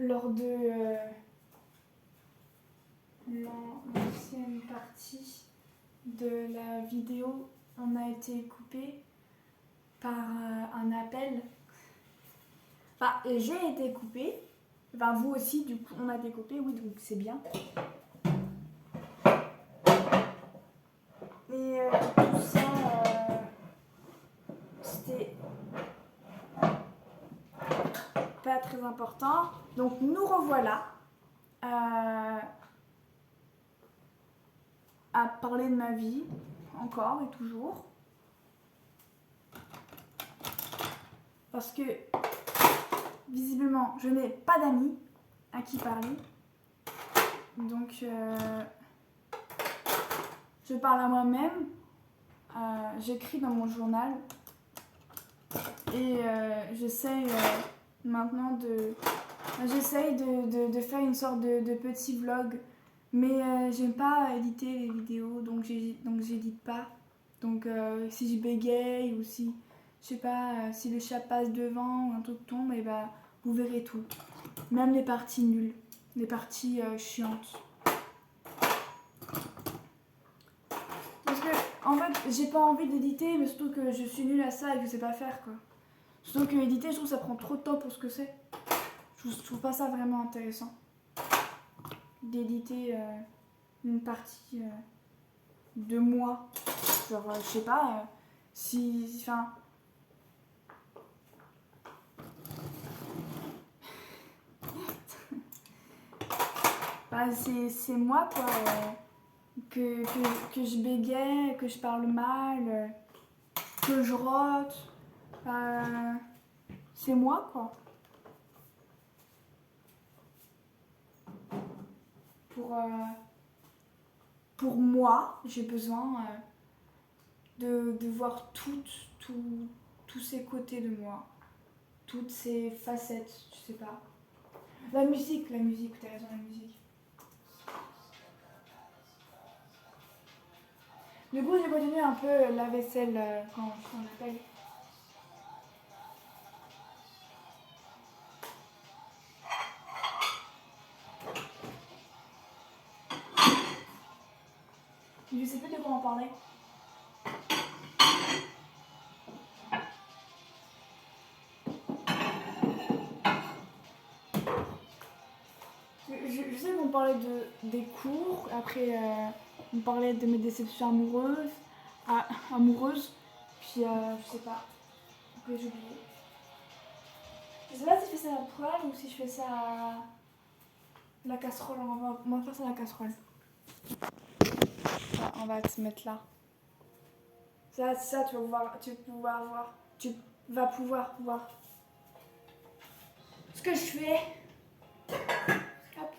lors de l'ancienne partie de la vidéo, on a été coupé par un appel. Enfin, j'ai été coupé. Enfin, vous aussi, du coup, on a été coupé, oui, donc c'est bien. Et tout ça, c'était pas très important. Donc, nous revoilà à parler de ma vie, encore et toujours. Parce que, visiblement, je n'ai pas d'amis à qui parler. Donc, je parle à moi-même. J'écris dans mon journal. Et j'essaye maintenant de... J'essaye de faire une sorte de petit vlog. Mais j'aime pas éditer les vidéos, donc j'édite pas. Donc si je bégaye ou si... Je sais pas, si le chat passe devant ou un truc tombe, et bah vous verrez tout. Même les parties nulles, les parties chiantes. Parce que, en fait, j'ai pas envie d'éditer, mais surtout que je suis nulle à ça et que je sais pas faire, quoi. Surtout que éditer, je trouve que ça prend trop de temps pour ce que c'est. Je trouve pas ça vraiment intéressant. D'éditer une partie de moi. Genre, je sais pas, enfin... Bah, c'est moi, quoi. Que je bégaye, que je parle mal, que je rote. C'est moi, quoi. Pour moi, j'ai besoin de voir tous ces côtés de moi. Toutes ces facettes, je sais pas. La musique, t'as raison, la musique. Du coup, j'ai continué un peu la vaisselle quand on appelle. Je sais plus de quoi on parlait. Je sais qu'on parlait des cours, après on parlait de mes déceptions amoureuses, puis je sais pas, après j'ai oublié. Je sais pas si je fais ça à la poêle ou si je fais ça à la casserole, on va faire ça à la casserole. Ça, on va se mettre là. Ça tu vas pouvoir voir ce que je fais. Hop.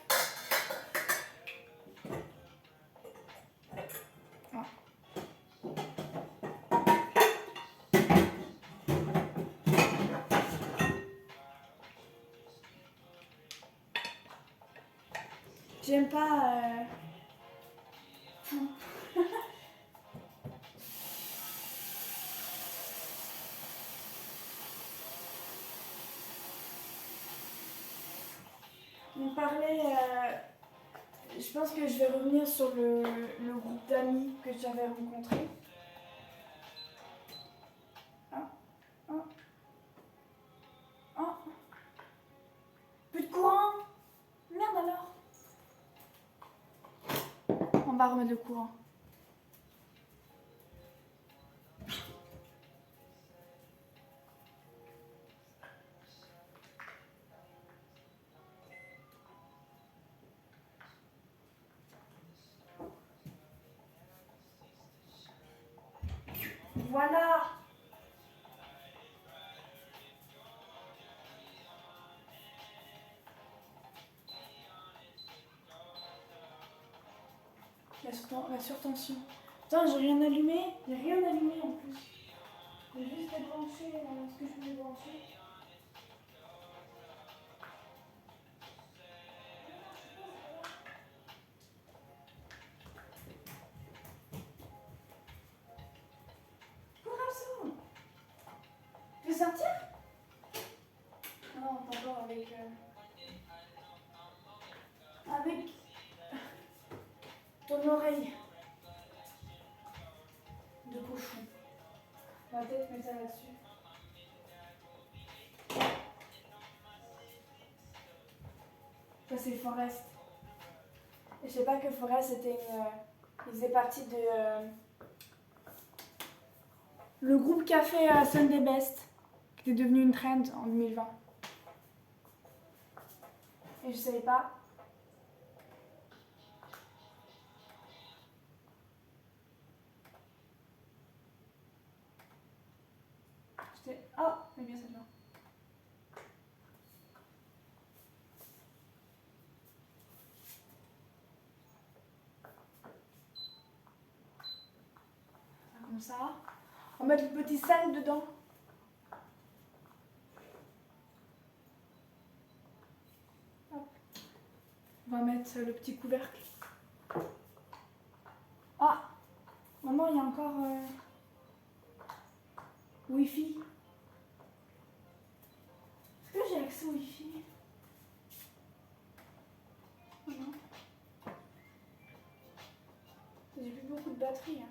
Ah. J'aime pas... On parlait... je pense que je vais revenir sur le groupe d'amis que j'avais rencontré. Plus de courant. Merde alors. On va remettre le courant. Voilà. La surtension. Putain, j'ai rien allumé. J'ai rien allumé en plus. J'ai juste débranché ce que je voulais brancher. Corazon. Tu veux sortir? Non, d'abord avec... On va peut-être mettre ça là-dessus. Ça c'est Forest. Et je sais pas que Forest c'était il faisait partie de le groupe café Sunday Best, qui était devenu une trend en 2020. Et je savais pas. Oh, mais bien celle-là. Comme ça. On va mettre le petit sel dedans. Hop. On va mettre le petit couvercle. Ah, maman, il y a encore Wi-Fi. Est-ce que j'ai accès au Wi-Fi? Oh non. J'ai plus beaucoup de batterie. Hein.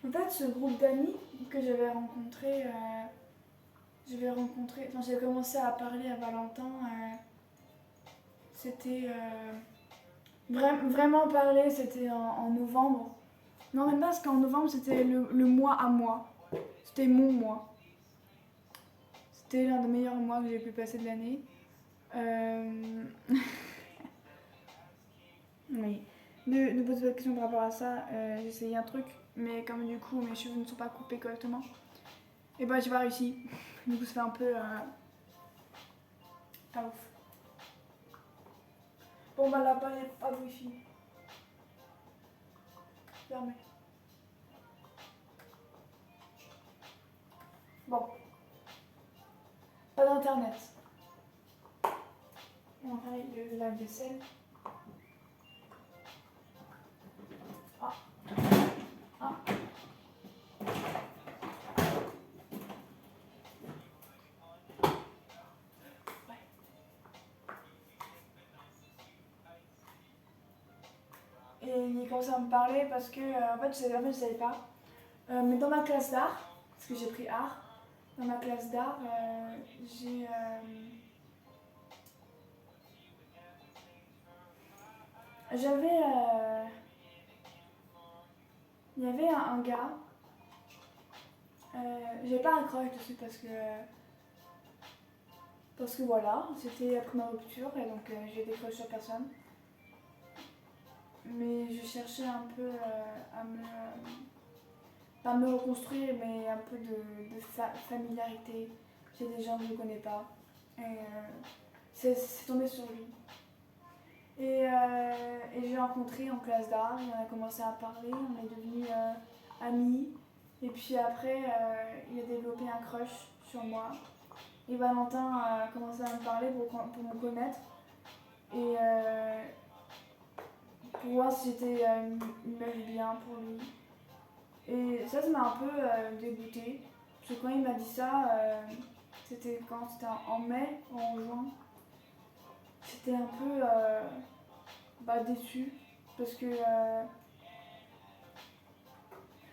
En fait, ce groupe d'amis que j'avais rencontré, enfin j'ai commencé à parler à Valentin, c'était vraiment parler, c'était en novembre. Non, même pas parce qu'en novembre c'était le mois à moi, c'était mon mois. C'était l'un des meilleurs mois que j'ai pu passer de l'année. Oui. Ne pose pas de questions par rapport à ça, j'ai essayé un truc, mais comme du coup mes cheveux ne sont pas coupés correctement, et bah j'ai pas réussi. Du coup ça fait un peu pas ouf. Bon bah là-bas il n'y a pas de wifi. Fermé. Bon. Pas d'internet. On va faire le lave-vaisselle. Ah. Ah. Ouais. Et il commençait à me parler parce que en fait je savais pas. Mais dans ma classe d'art, parce que j'ai pris art, dans ma classe d'art, j'ai j'avais il y avait un gars, j'avais pas un crush dessus parce que voilà, c'était après ma rupture et donc j'ai des crushs sur personne. Mais je cherchais un peu à me pas me reconstruire, mais un peu de familiarité chez des gens que je ne connais pas. Et c'est tombé sur lui. Et j'ai rencontré en classe d'art, on a commencé à parler, on est devenus amis. Et puis après, il a développé un crush sur moi. Et Valentin a commencé à me parler pour me connaître. Et pour voir si j'étais une meuf bien pour lui. Et ça m'a un peu dégoûtée. Parce que quand il m'a dit ça, c'était quand? C'était en mai ou en juin. J'étais un peu déçue. Parce que.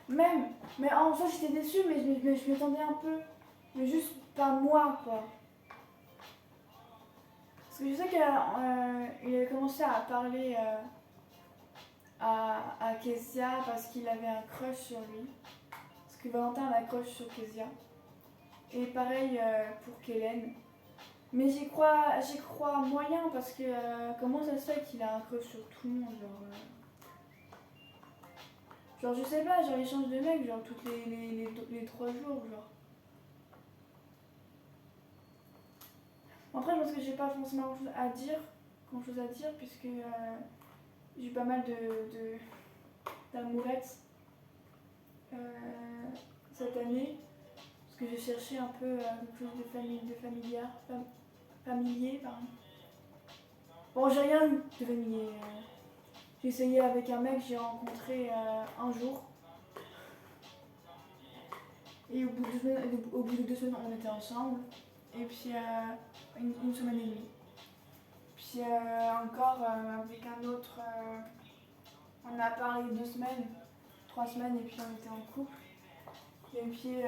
Mais en soi j'étais déçue, mais je m'attendais un peu. Mais juste pas moi, quoi. Parce que je sais qu'il avait commencé à parler à Kezia parce qu'il avait un crush sur lui. Parce que Valentin a un crush sur Kezia. Et pareil pour Kellen. Mais j'y crois moyen parce que comment ça se fait qu'il a un crush sur tout le monde, genre je sais pas, genre il change de mec genre toutes les 3 jours, genre. Après je pense que j'ai pas forcément grand chose à dire puisque j'ai eu pas mal d'amourettes cette année. Parce que j'ai cherché un peu quelque chose de familier, pardon. Bon, j'ai rien eu de vanillé. J'ai essayé avec un mec que j'ai rencontré un jour. Et au bout de 2 semaines, on était ensemble. Et puis, une semaine et demie. Puis encore avec un autre, on a parlé 2 semaines, 3 semaines, et puis on était en couple. Et puis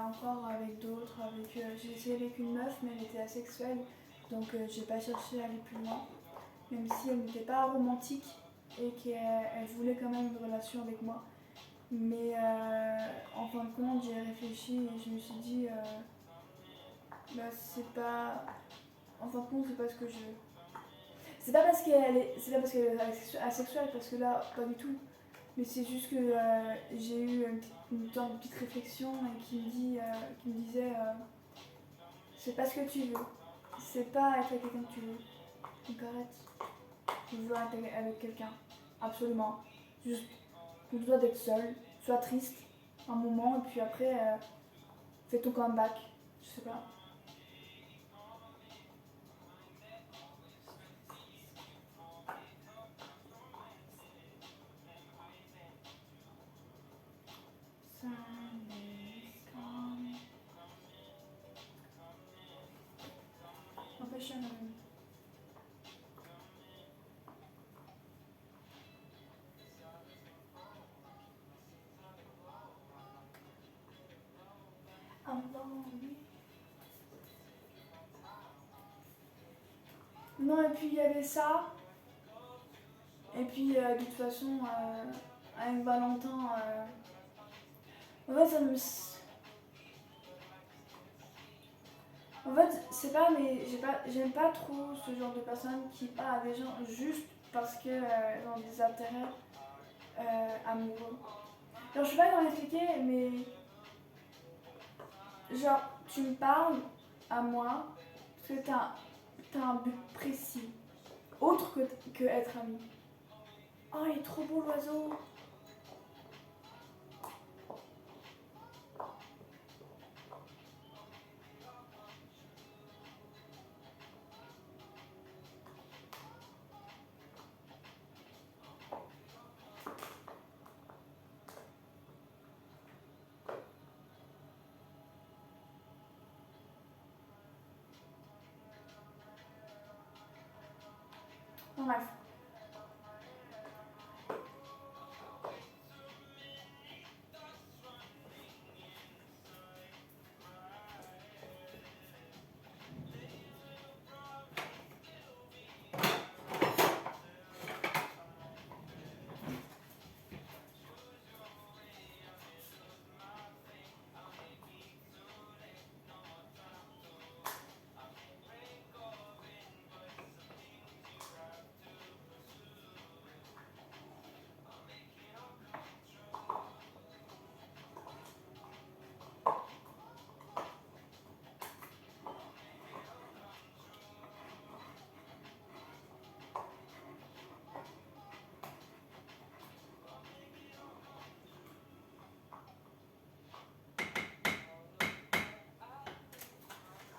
encore avec d'autres, j'ai essayé avec une meuf, mais elle était asexuelle. Donc j'ai pas cherché à aller plus loin. Même si elle n'était pas romantique et qu'elle voulait quand même une relation avec moi. Mais en fin de compte, j'ai réfléchi et je me suis dit, bah, c'est pas. En fin de compte, c'est pas ce que je veux. C'est pas parce qu'elle est asexuelle, parce que là, pas du tout. Mais c'est juste que j'ai eu une petite réflexion et qui me disait, c'est pas ce que tu veux. C'est pas être avec quelqu'un que tu veux. Donc arrête. Tu veux être avec quelqu'un. Absolument. Juste, tu dois d'être seul. Sois triste un moment et puis après, fais ton comeback. Je sais pas. Empêche un ami. Non, et puis il y avait ça. Et puis de toute façon, avec Valentin, en fait, c'est pas, mais j'aime pas trop ce genre de personnes qui parlent à des gens juste parce qu'elles ont des intérêts amoureux. Alors, je sais pas comment l'expliquer, mais genre, tu me parles à moi parce que t'as un but précis, autre que être ami. Oh, il est trop beau l'oiseau! Bon, bref.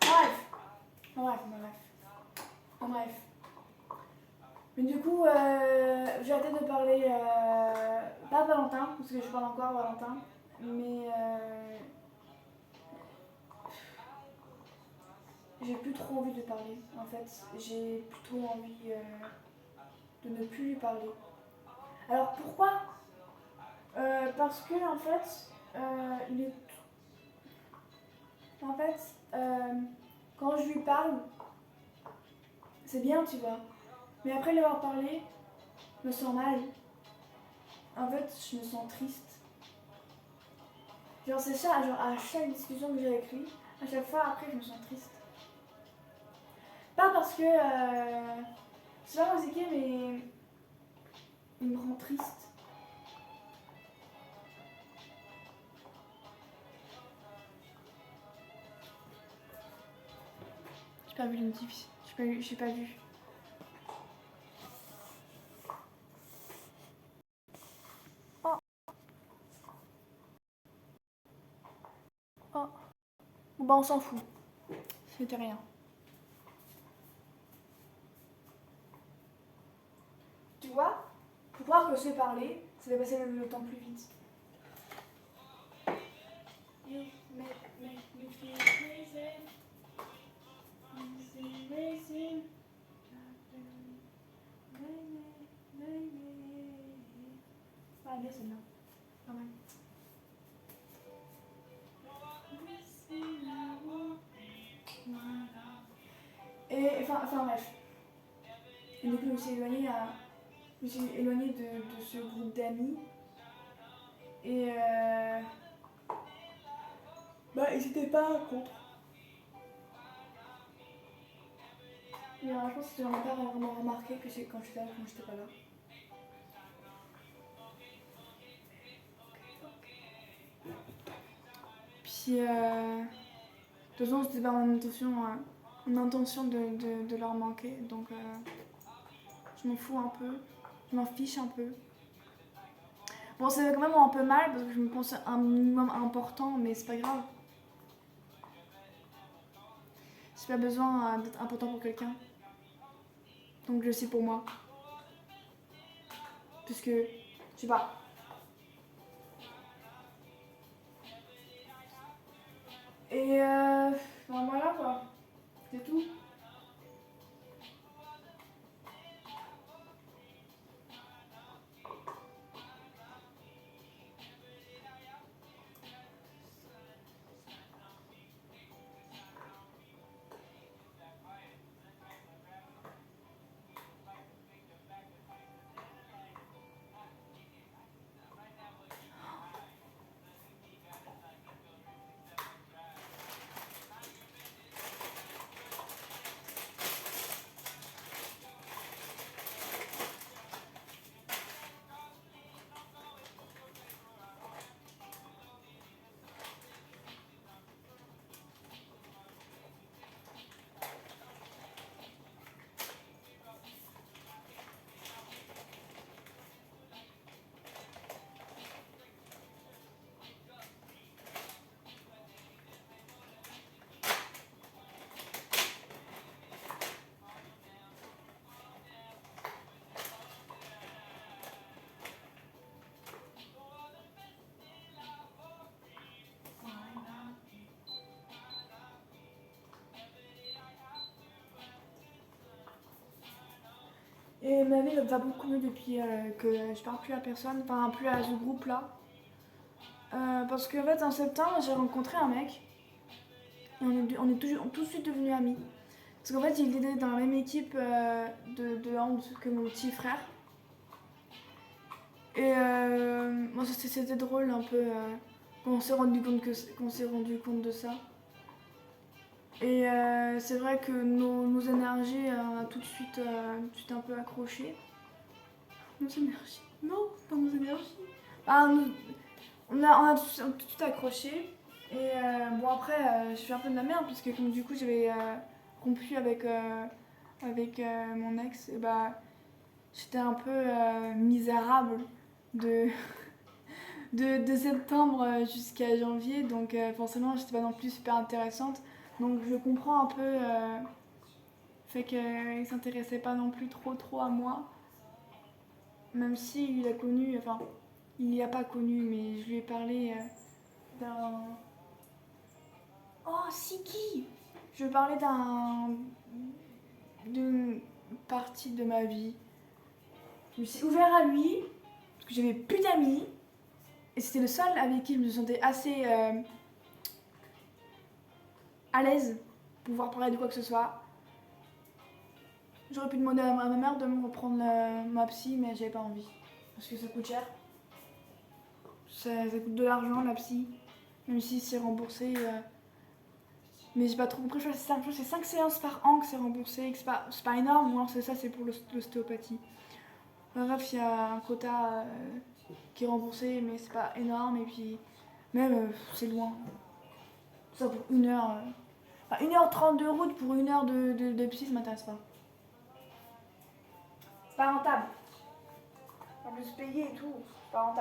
Bref. Bref, bref. Bref. Mais du coup, j'ai arrêté de parler, pas à Valentin, parce que je parle encore à Valentin, mais j'ai plus trop envie de parler. En fait, j'ai plutôt envie de ne plus lui parler. Alors pourquoi Parce que en fait, il est... En fait, quand je lui parle, c'est bien, tu vois. Mais après lui avoir parlé, je me sens mal. En fait, je me sens triste. Genre c'est ça, genre à chaque discussion que j'ai avec lui, à chaque fois après je me sens triste. Pas parce que c'est pas compliqué, mais il me rend triste. J'ai pas vu le notif, j'ai pas vu. Oh. Oh. Bah on s'en fout. C'était rien. Tu vois, faut croire que je vais parler, ça va passer le temps plus vite. You make me feel crazy. Racing. Ah, bien celle-là. Pas mal. Et enfin bref. Et donc je me suis éloignée de ce groupe d'amis. Et bah ils étaient pas contre. Mais alors, je pense que j'en ai pas vraiment remarqué que quand j'étais là, quand j'étais pas là. Puis de toute façon c'était pas mon intention de leur manquer. Donc je m'en fous un peu. Je m'en fiche un peu. Bon, ça fait quand même un peu mal parce que je me pense un minimum important, mais c'est pas grave. J'ai pas besoin d'être important pour quelqu'un. Donc je le suis pour moi. Puisque, je sais pas. Et ben voilà quoi. C'est tout. Et ma vie va beaucoup mieux depuis que je parle plus à personne, enfin plus à ce groupe-là. Parce qu'en fait en septembre j'ai rencontré un mec et on est tout de suite devenus amis. Parce qu'en fait il était dans la même équipe de hand que mon petit frère. Et moi c'était drôle un peu quand on s'est rendu compte de ça. Et c'est vrai que nos énergies ont tout de suite un peu accroché. Nos énergies. Non, pas nos énergies. Ah, on a tout de suite accroché. Et bon après, je fais un peu de la merde parce que comme du coup j'avais rompu avec mon ex, et bah j'étais un peu misérable de, de septembre jusqu'à janvier. Donc forcément j'étais pas non plus super intéressante. Donc je comprends un peu fait qu'il s'intéressait pas non plus trop à moi. Même si il a connu, enfin, il n'y a pas connu, mais je lui ai parlé d'un... Oh, Siki! Je lui ai parlé d'une partie de ma vie. Je me suis ouvert à lui, parce que j'avais plus d'amis. Et c'était le seul avec qui je me sentais assez à l'aise pour pouvoir parler de quoi que ce soit. J'aurais pu demander à ma mère de me reprendre ma psy, mais j'avais pas envie. Parce que ça coûte cher. Ça coûte de l'argent, la psy. Même si c'est remboursé. Mais j'ai pas trop compris. Je crois que c'est 5 séances par an que c'est remboursé. Que c'est pas énorme. Ou alors c'est pour l'ostéopathie. Bref, il y a un quota qui est remboursé, mais c'est pas énorme. Et puis, même, c'est loin. Ça pour 1 heure. 1h30 de route pour 1 heure de psy, ça m'intéresse pas. C'est pas rentable. En plus payer et tout, c'est pas rentable.